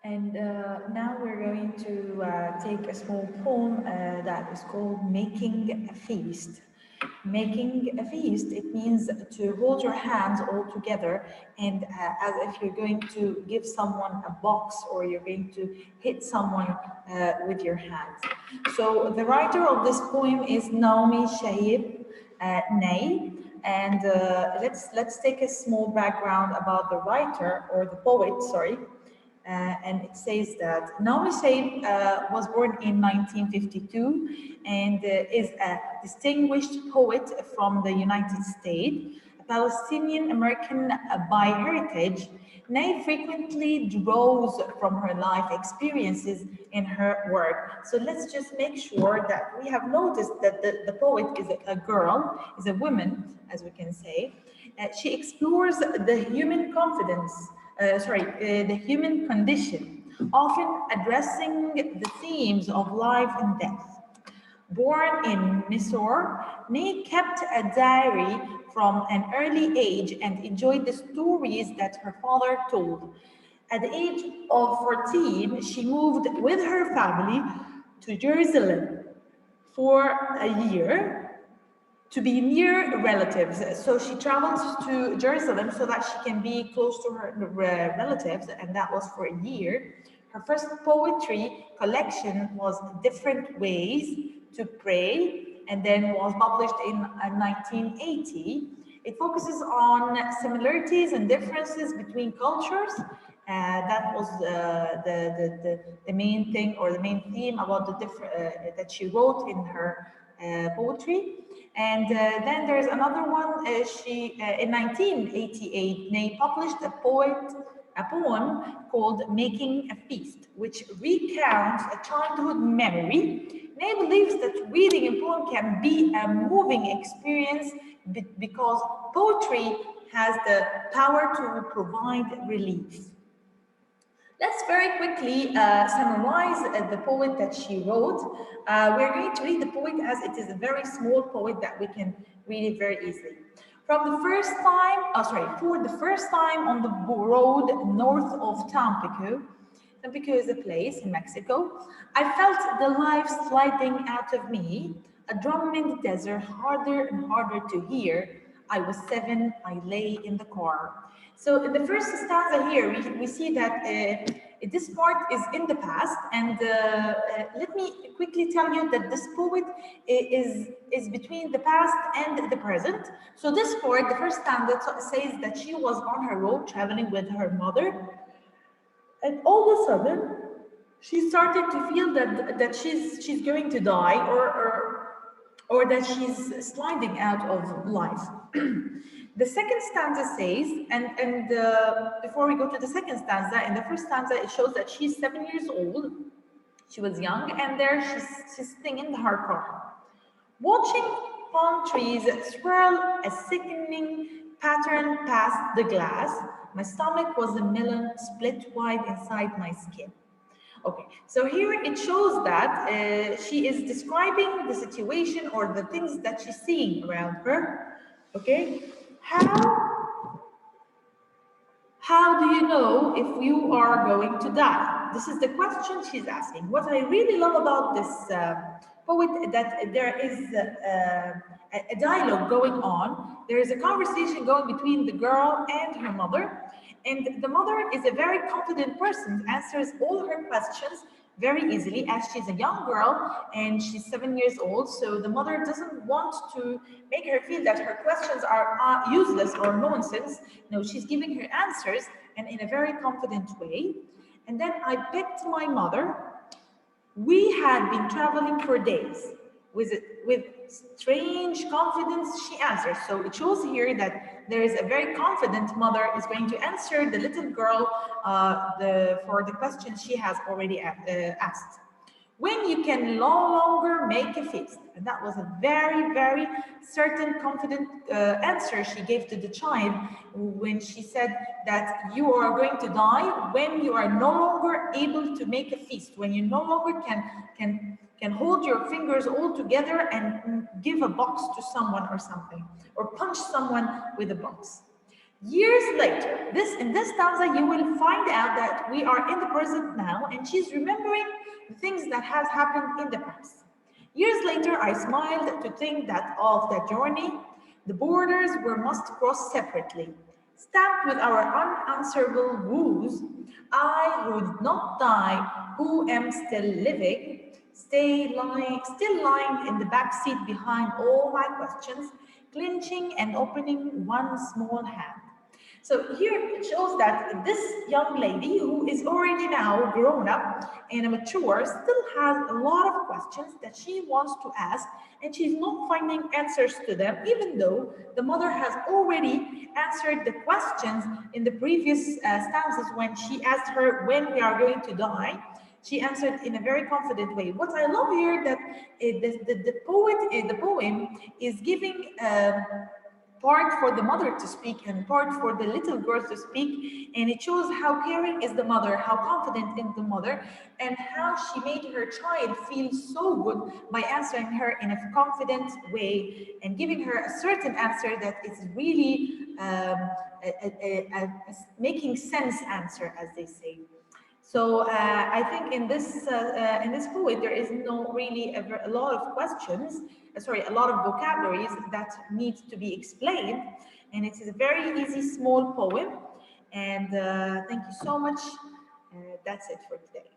And now we're going to take a small poem that is called Making a Feast. Making a feast, it means to hold your hands all together and as if you're going to give someone a box or you're going to hit someone with your hands. So the writer of this poem is Naomi Shihab Nay. And let's take a small background about the writer or the poet, sorry. And it says that Naomi Said was born in 1952 and is a distinguished poet from the United States, a Palestinian American by heritage. Nay frequently draws from her life experiences in her work. So let's just make sure that we have noticed that the poet is a girl, is a woman, as we can say. She explores the human confidence the human condition, often addressing the themes of life and death. Born in Mysore, Nay kept a diary from an early age and enjoyed the stories that her father told. At the age of 14, she moved with her family to Jerusalem for a year to be near relatives. So she traveled to Jerusalem so that she can be close to her relatives, and that was for a year. Her first poetry collection was Different Ways to Pray, and then was published in 1980. It focuses on similarities and differences between cultures. That was the main thing or the main theme about the different that she wrote in her poetry. And then there's another one. She in 1988, Nay published a poem called "Making a Feast," which recounts a childhood memory. Nay believes that reading a poem can be a moving experience because poetry has the power to provide relief. Let's very quickly summarize the poem that she wrote. We're going to read the poem as it is a very small poem that we can read it very easily. From the first time, for the first time on the road north of Tampico, Tampico is a place in Mexico, I felt the life sliding out of me, a drum in the desert, harder and harder to hear. I was 7, I lay in the car. So in the first stanza here, we see that this part is in the past, and let me quickly tell you that this poet is between the past and the present. So this part, the first stanza says that she was on her road traveling with her mother, and all of a sudden, she started to feel that she's going to die or that she's sliding out of life. The second stanza says, and before we go to the second stanza, in the first stanza it shows that she's 7 years old. She was young, and there she's sitting in her car, watching palm trees swirl a sickening pattern past the glass. My stomach was a melon split wide inside my skin. Okay, so here it shows that she is describing the situation or the things that she's seeing around her. Okay, how do you know if you are going to die? This is the question she's asking. What I really love about this poet that there is a dialogue going on. There is a conversation going between the girl and her mother, and the mother is a very confident person, answers all her questions very easily as she's a young girl and she's 7 years old. So the mother doesn't want to make her feel that her questions are useless or nonsense. No, she's giving her answers and in a very confident way. And then I picked my mother. We had been traveling for days. With strange confidence, she answers. So it shows here that there is a very confident mother is going to answer the little girl for the questions she has already asked. When you can no longer make a feast. And that was a very, very certain, confident answer she gave to the child when she said that you are going to die when you are no longer able to make a feast, when you no longer can hold your fingers all together and give a box to someone or something, or punch someone with a box. Years later, in this stanza, you will find out that we are in the present now, and she's remembering the things that has happened in the past. Years later, I smiled to think that of the journey, the borders were must cross separately. Stamped with our unanswerable woes, I who did not die, who am still living, still lying in the back seat behind all my questions, clenching and opening one small hand. So here it shows that this young lady, who is already now grown up and mature, still has a lot of questions that she wants to ask, and she's not finding answers to them, even though the mother has already answered the questions in the previous stanzas when she asked her when we are going to die. She answered in a very confident way. What I love here that the poem is giving part for the mother to speak and part for the little girl to speak, and it shows how caring is the mother, how confident in the mother, and how she made her child feel so good by answering her in a confident way and giving her a certain answer that is really making sense answer, as they say. So I think in this poet there is no really a lot of questions, sorry, a lot of vocabularies that need to be explained, and it is a very easy small poem. And thank you so much. That's it for today.